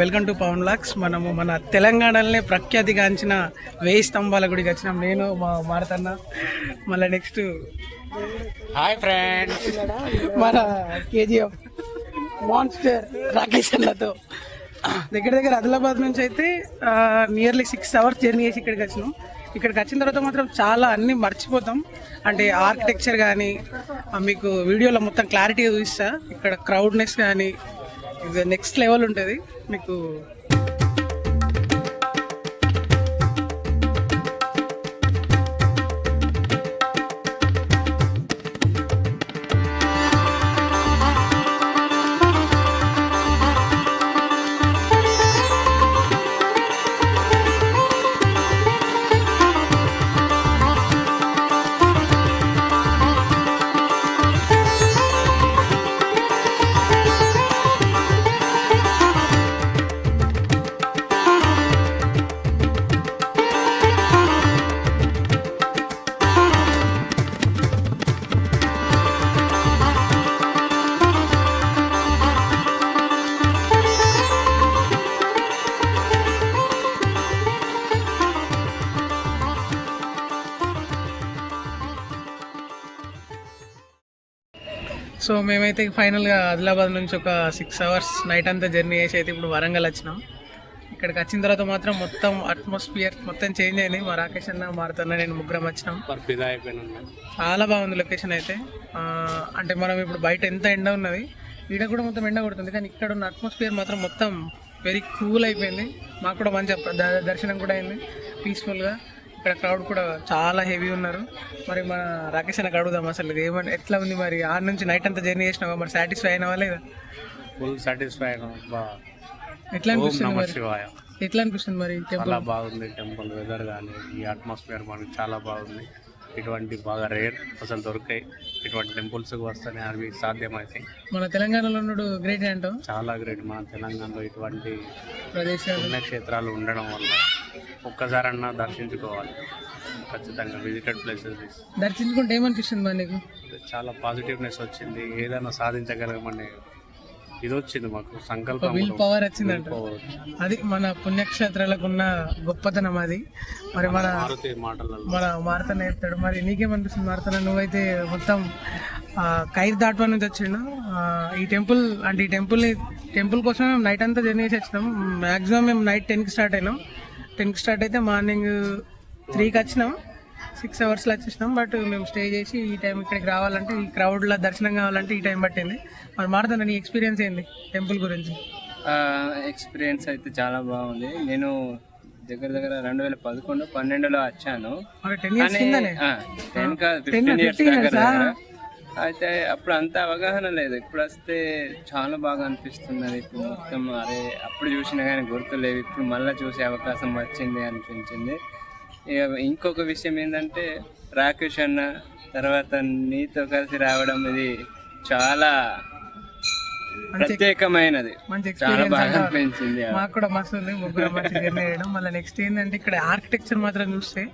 Welcome to Pawan blogs. మనము మన తెలంగాణలోనే ప్రఖ్యాతిగాంచిన 1000 స్తంభాల గుడికి వచ్చినాం. నేను మా మారతన్న, మళ్ళీ నెక్స్ట్ హాయ్ ఫ్రెండ్స్ మన కేజీఎఫ్ మాన్స్టర్ రాకేష్ అన్నతో దగ్గర ఆదిలాబాద్ నుంచి అయితే నియర్లీ 6 hours జర్నీ చేసి ఇక్కడికి వచ్చినాం. ఇక్కడికి వచ్చిన తర్వాత మాత్రం చాలా అన్నీ మర్చిపోతాం. అంటే ఆర్కిటెక్చర్ కానీ మీకు వీడియోలో మొత్తం క్లారిటీగా చూపిస్తా. ఇక్కడ క్రౌడ్నెస్ కానీ ఇది నెక్స్ట్ లెవెల్ ఉంటుంది మీకు. సో మేమైతే ఫైనల్గా ఆదిలాబాద్ నుంచి ఒక 6 hours నైట్ అంతా జర్నీ చేసి అయితే ఇప్పుడు వరంగల్ వచ్చినాం. ఇక్కడికి వచ్చిన తర్వాత మాత్రం మొత్తం అట్మాస్ఫియర్ మొత్తం చేంజ్ అయింది. మా రాకేష్ అన్న, మారుతన్న, నేను ముగ్గురం వచ్చినాం. చాలా బాగుంది లొకేషన్ అయితే. అంటే మనం ఇప్పుడు బయట ఎంత ఎండ ఉన్నది, ఈడ కూడా మొత్తం ఎండ కొడుతుంది, కానీ ఇక్కడ ఉన్న అట్మాస్ఫియర్ మాత్రం మొత్తం వెరీ కూల్ అయిపోయింది. మాకు కూడా మంచి దర్శనం కూడా అయింది పీస్ఫుల్గా. ఇక్కడ క్రౌడ్ కూడా చాలా హెవీ ఉన్నారు. మరి మన రాకేష్ అన్నకు అడుగుదాం అసలు ఏమన్నా ఎట్లా ఉంది మరి. ఆడ నుంచి నైట్ అంతా జర్నీ చేసినావా, మరి సాటిస్ఫై అయినావా లేదా? ఫుల్ సాటిస్ఫై అయినా. ఎట్లా అనిపిస్తుంది మరి? ఎట్లా అనిపిస్తుంది మరి? చాలా బాగుంది టెంపుల్, వెదర్ కానీ ఈ అట్మాస్ఫియర్ మనకి చాలా బాగుంది. ఇటువంటి బాగా రేర్, అసలు దొరికాయి ఇటువంటి టెంపుల్స్ వస్తేనే అవి సాధ్యమైతే. మన తెలంగాణలో ఉన్నాడు గ్రేట్ అంటావు. చాలా గ్రేట్ మన తెలంగాణలో ఇటువంటి ప్రదేశాలు, పుణ్యక్షేత్రాలు ఉండడం వల్ల ఒక్కసారన్నా దర్శించుకోవాలి ఖచ్చితంగా. విజిటెడ్ ప్లేసెస్ దర్శించుకుంటే ఏమనిపిస్తుంది మరి నీకు? చాలా పాజిటివ్నెస్ వచ్చింది. ఏదైనా సాధించగలమని ఇది వచ్చింది మాకు సంకల్పం, విల్ పవర్ వచ్చిందంట. అది మన పుణ్యక్షేత్రాలకు ఉన్న గొప్పతనం అది. మరి మన మారుతన్న చెప్తాడు. మరి నీకేమనిపిస్తుంది మారుతన్న? నువ్వైతే మొత్తం కైర్ దాట్వా నుంచి వచ్చిండు ఈ టెంపుల్. అంటే ఈ టెంపుల్ కోసం మేము నైట్ అంతా జర్నీ చేసి వచ్చినాం. మ్యాక్సిమం మేము నైట్ 10కి స్టార్ట్ అయినాం. 10కి స్టార్ట్ అయితే మార్నింగ్ 3కి వచ్చినాం. 6 hours వచ్చేసినాం. బట్ మేము స్టే చేసి ఈ టైం ఇక్కడికి రావాలంటే, ఈ క్రౌడ్లో దర్శనం కావాలంటే ఈ టైం పట్టింది. మరి మారుతున్నా, నీ ఎక్స్పీరియన్స్ ఏంది టెంపుల్ గురించి? ఎక్స్పీరియన్స్ అయితే చాలా బాగుంది. నేను దగ్గర 2011-12లో వచ్చాను. 10 years కిందనే. 15 years దగ్గర. అయితే అప్పుడు అంత అవగాహన లేదు. ఇప్పుడు వస్తే చాలా బాగా అనిపిస్తున్నది. ఇప్పుడు మొత్తం అరే అప్పుడు చూసినా కానీ గుర్తులేవు, ఇప్పుడు మళ్ళీ చూసే అవకాశం వచ్చింది అనిపించింది. ఇక ఇంకొక విషయం ఏంటంటే రాకేష్ అన్న తర్వాత నీతో కలిసి రావడం ఇది చాలా ప్రత్యేకమైనది. చాలా బాగా అనిపించింది. మాకు కూడా మస్తు ఉంది, ముగ్గురు మంచి జర్నీ చేయడం. మళ్ళీ నెక్స్ట్ ఏంటంటే ఇక్కడ ఆర్కిటెక్చర్ మాత్రం చూస్తే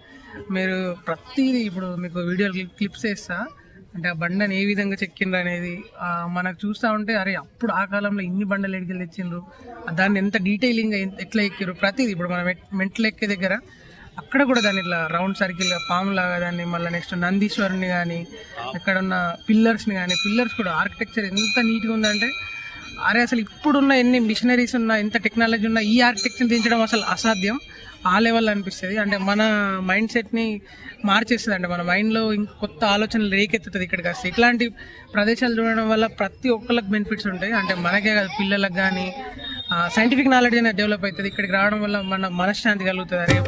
మీరు ప్రతిదీ ఇప్పుడు మీకు వీడియో క్లిప్స్ వేస్తా. అంటే ఆ బండని ఏ విధంగా చెక్కిండ్రు అనేది మనకు చూస్తూ ఉంటే అరే అప్పుడు ఆ కాలంలో ఇన్ని బండలు ఎడికెళ్ళి తెచ్చిండ్రు, దాన్ని ఎంత డీటెయిలింగ్గా ఎట్లా ఎక్కిరు ప్రతిదీ. ఇప్పుడు మనం మెంటల్ ఎక్కే దగ్గర అక్కడ కూడా దాన్ని ఇట్లా రౌండ్ సర్కిల్గా పాములాగా దాన్ని, మళ్ళీ నెక్స్ట్ నందీశ్వరుని కానీ ఇక్కడ ఉన్న పిల్లర్స్ని కానీ, పిల్లర్స్ కూడా ఆర్కిటెక్చర్ ఎంత నీట్గా ఉందంటే అరే అసలు ఇప్పుడున్న ఎన్ని మిషనరీస్ ఉన్నా, ఎంత టెక్నాలజీ ఉన్నా ఈ ఆర్కిటెక్చర్ దించడం అసలు అసాధ్యం. ఆ లెవెల్ అనిపిస్తుంది. అంటే మన మైండ్ సెట్ని మార్చేస్తుంది. అంటే మన మైండ్లో కొత్త ఆలోచనలు రేకెత్తుతుంది ఇక్కడికి వస్తే. ఇట్లాంటి ప్రదేశాలు చూడడం వల్ల ప్రతి ఒక్కళ్ళకి బెనిఫిట్స్ ఉంటాయి. అంటే మనకే కాదు, పిల్లలకు కానీ సైంటిఫిక్ నాలెడ్జ్ అనేది డెవలప్ అవుతుంది. ఇక్కడికి రావడం వల్ల మన మనశ్శాంతి కలుగుతుంది. అరే